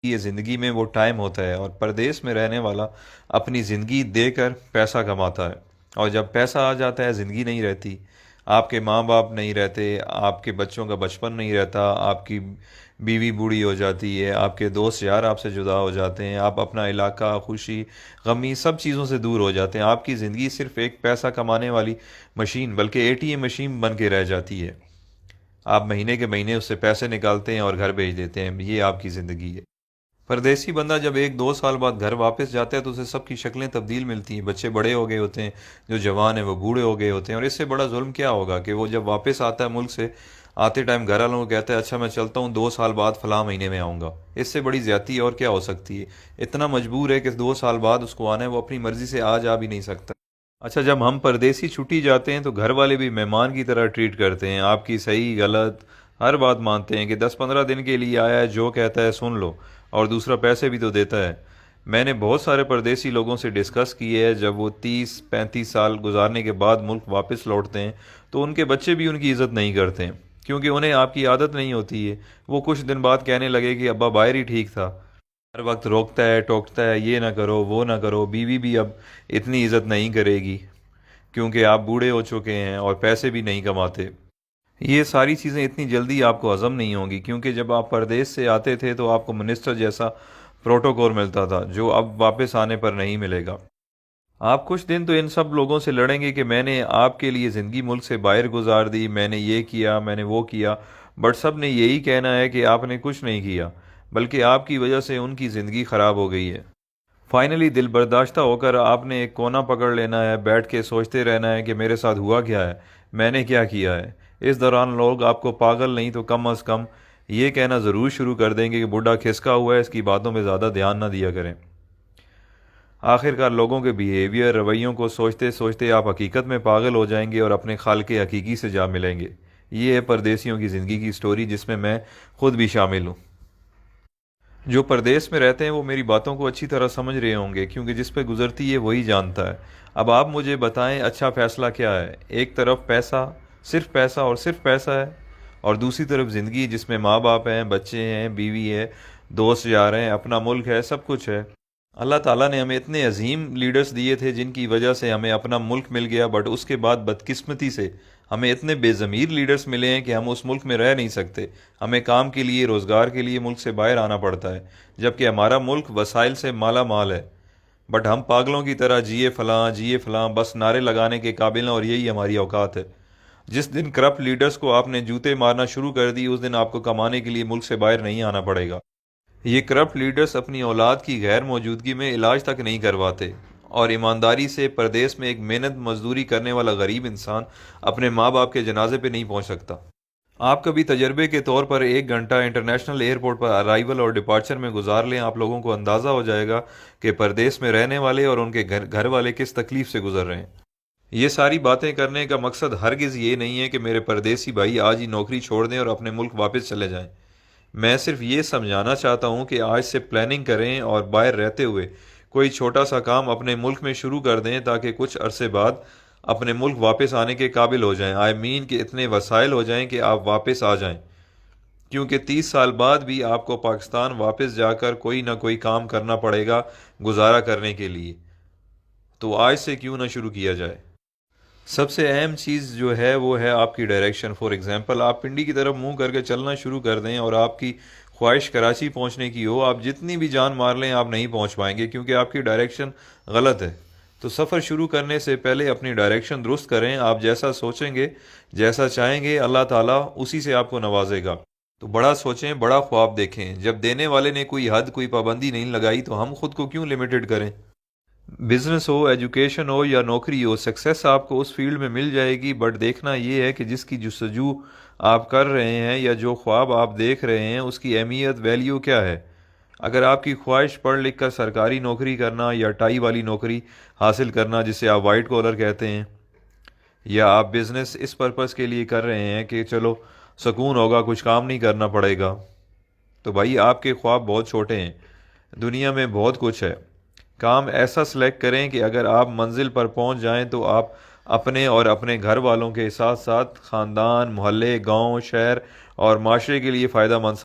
یہ زندگی میں وہ ٹائم ہوتا ہے، اور پردیس میں رہنے والا اپنی زندگی دے کر پیسہ کماتا ہے، اور جب پیسہ آ جاتا ہے زندگی نہیں رہتی۔ آپ کے ماں باپ نہیں رہتے، آپ کے بچوں کا بچپن نہیں رہتا، آپ کی بیوی بوڑھی ہو جاتی ہے، آپ کے دوست یار آپ سے جدا ہو جاتے ہیں، آپ اپنا علاقہ، خوشی غمی سب چیزوں سے دور ہو جاتے ہیں۔ آپ کی زندگی صرف ایک پیسہ کمانے والی مشین، بلکہ اے ٹی ایم مشین بن کے رہ جاتی ہے۔ آپ مہینے کے مہینے اس سے پیسے نکالتے ہیں اور گھر بھیج دیتے ہیں، یہ آپ کی زندگی ہے۔ پردیسی بندہ جب 1 2 سال بعد گھر واپس جاتا ہے تو اسے سب کی شکلیں تبدیل ملتی ہیں، بچے بڑے ہو گئے ہوتے ہیں، جو جوان ہیں وہ بوڑھے ہو گئے ہوتے ہیں، اور اس سے بڑا ظلم کیا ہوگا کہ وہ جب واپس آتا ہے ملک سے، آتے ٹائم گھر والوں کو کہتا ہے اچھا میں چلتا ہوں، 2 سال بعد فلاں مہینے میں آؤں گا۔ اس سے بڑی زیادتی اور کیا ہو سکتی ہے؟ اتنا مجبور ہے کہ 2 سال بعد اس کو آنا ہے، وہ اپنی مرضی سے آ جا بھی نہیں سکتا۔ اچھا، جب ہم پردیسی چھٹی جاتے ہیں تو گھر والے بھی مہمان کی طرح ٹریٹ کرتے ہیں، آپ کی صحیح غلط ہر بات مانتے ہیں کہ 10 15 دن کے لیے آیا ہے، جو کہتا ہے سن لو، اور دوسرا پیسے بھی تو دیتا ہے۔ میں نے بہت سارے پردیسی لوگوں سے ڈسکس کیے ہے، جب وہ 30 35 سال گزارنے کے بعد ملک واپس لوٹتے ہیں تو ان کے بچے بھی ان کی عزت نہیں کرتے ہیں، کیونکہ انہیں آپ کی عادت نہیں ہوتی ہے۔ وہ کچھ دن بعد کہنے لگے کہ ابا باہر ہی ٹھیک تھا، ہر وقت روکتا ہے ٹوکتا ہے، یہ نہ کرو وہ نہ کرو۔ بیوی بھی اب اتنی عزت نہیں کرے گی کیونکہ آپ بوڑھے ہو چکے ہیں اور پیسے بھی نہیں کماتے۔ یہ ساری چیزیں اتنی جلدی آپ کو ہضم نہیں ہوں گی، کیونکہ جب آپ پردیس سے آتے تھے تو آپ کو منسٹر جیسا پروٹوکول ملتا تھا، جو اب واپس آنے پر نہیں ملے گا۔ آپ کچھ دن تو ان سب لوگوں سے لڑیں گے کہ میں نے آپ کے لیے زندگی ملک سے باہر گزار دی، میں نے یہ کیا، میں نے وہ کیا، بٹ سب نے یہی کہنا ہے کہ آپ نے کچھ نہیں کیا، بلکہ آپ کی وجہ سے ان کی زندگی خراب ہو گئی ہے۔ فائنلی دل برداشتہ ہو کر آپ نے ایک کونا پکڑ لینا ہے، بیٹھ کے سوچتے رہنا ہے کہ میرے ساتھ ہوا کیا ہے، میں نے کیا کیا ہے۔ اس دوران لوگ آپ کو پاگل نہیں تو کم از کم یہ کہنا ضرور شروع کر دیں گے کہ بڈھا کھسکا ہوا ہے، اس کی باتوں میں زیادہ دھیان نہ دیا کریں۔ آخر کار لوگوں کے بیہیویئر رویوں کو سوچتے سوچتے آپ حقیقت میں پاگل ہو جائیں گے اور اپنے خالق حقیقی سے جا ملیں گے۔ یہ ہے پردیسیوں کی زندگی کی سٹوری، جس میں میں خود بھی شامل ہوں۔ جو پردیس میں رہتے ہیں وہ میری باتوں کو اچھی طرح سمجھ رہے ہوں گے، کیونکہ جس پہ گزرتی ہے وہی جانتا ہے۔ اب آپ مجھے بتائیں اچھا فیصلہ کیا ہے؟ ایک طرف پیسہ، صرف پیسہ اور صرف پیسہ ہے، اور دوسری طرف زندگی جس میں ماں باپ ہیں، بچے ہیں، بیوی ہے، دوست یار ہیں، اپنا ملک ہے، سب کچھ ہے۔ اللہ تعالیٰ نے ہمیں اتنے عظیم لیڈرز دیے تھے جن کی وجہ سے ہمیں اپنا ملک مل گیا، بٹ اس کے بعد بدقسمتی سے ہمیں اتنے بے ضمیر لیڈرز ملے ہیں کہ ہم اس ملک میں رہ نہیں سکتے۔ ہمیں کام کے لیے، روزگار کے لیے ملک سے باہر آنا پڑتا ہے، جبکہ ہمارا ملک وسائل سے مالا مال ہے، بٹ ہم پاگلوں کی طرح جیے فلاں بس نعرے لگانے کے قابل ہیں، اور یہی ہماری اوقات ہے۔ جس دن کرپٹ لیڈرز کو آپ نے جوتے مارنا شروع کر دی، اس دن آپ کو کمانے کے لیے ملک سے باہر نہیں آنا پڑے گا۔ یہ کرپٹ لیڈرز اپنی اولاد کی غیر موجودگی میں علاج تک نہیں کرواتے، اور ایمانداری سے پردیس میں ایک محنت مزدوری کرنے والا غریب انسان اپنے ماں باپ کے جنازے پہ نہیں پہنچ سکتا۔ آپ کبھی تجربے کے طور پر 1 گھنٹہ انٹرنیشنل ایئرپورٹ پر ارائیول اور ڈپارچر میں گزار لیں، آپ لوگوں کو اندازہ ہو جائے گا کہ پردیس میں رہنے والے اور ان کے گھر والے کس تکلیف سے گزر رہے ہیں۔ یہ ساری باتیں کرنے کا مقصد ہرگز یہ نہیں ہے کہ میرے پردیسی بھائی آج ہی نوکری چھوڑ دیں اور اپنے ملک واپس چلے جائیں۔ میں صرف یہ سمجھانا چاہتا ہوں کہ آج سے پلاننگ کریں اور باہر رہتے ہوئے کوئی چھوٹا سا کام اپنے ملک میں شروع کر دیں، تاکہ کچھ عرصے بعد اپنے ملک واپس آنے کے قابل ہو جائیں۔ آئی مین کہ اتنے وسائل ہو جائیں کہ آپ واپس آ جائیں، کیونکہ 30 سال بعد بھی آپ کو پاکستان واپس جا کر کوئی نہ کوئی کام کرنا پڑے گا گزارا کرنے کے لیے۔ تو آج سے کیوں نہ شروع کیا جائے؟ سب سے اہم چیز جو ہے وہ ہے آپ کی ڈائریکشن۔ فار ایگزامپل، آپ پنڈی کی طرف منہ کر کے چلنا شروع کر دیں اور آپ کی خواہش کراچی پہنچنے کی ہو، آپ جتنی بھی جان مار لیں آپ نہیں پہنچ پائیں گے، کیونکہ آپ کی ڈائریکشن غلط ہے۔ تو سفر شروع کرنے سے پہلے اپنی ڈائریکشن درست کریں۔ آپ جیسا سوچیں گے، جیسا چاہیں گے، اللہ تعالیٰ اسی سے آپ کو نوازے گا۔ تو بڑا سوچیں، بڑا خواب دیکھیں۔ جب دینے والے نے کوئی حد، کوئی پابندی نہیں لگائی تو ہم خود کو کیوں لمیٹڈ کریں؟ بزنس ہو، ایجوکیشن ہو یا نوکری ہو، سکسیس آپ کو اس فیلڈ میں مل جائے گی، بٹ دیکھنا یہ ہے کہ جس کی جستجو آپ کر رہے ہیں یا جو خواب آپ دیکھ رہے ہیں اس کی اہمیت، ویلیو کیا ہے۔ اگر آپ کی خواہش پڑھ لکھ کر سرکاری نوکری کرنا یا ٹائی والی نوکری حاصل کرنا جسے آپ وائٹ کالر کہتے ہیں، یا آپ بزنس اس پرپس کے لیے کر رہے ہیں کہ چلو سکون ہوگا، کچھ کام نہیں کرنا پڑے گا، تو بھائی آپ کے خواب بہت چھوٹے ہیں۔ دنیا میں بہت کچھ ہے۔ کام ایسا سلیکٹ کریں کہ اگر آپ منزل پر پہنچ جائیں تو آپ اپنے اور اپنے گھر والوں کے ساتھ ساتھ خاندان، محلے، گاؤں، شہر اور معاشرے کے لیے فائدہ مند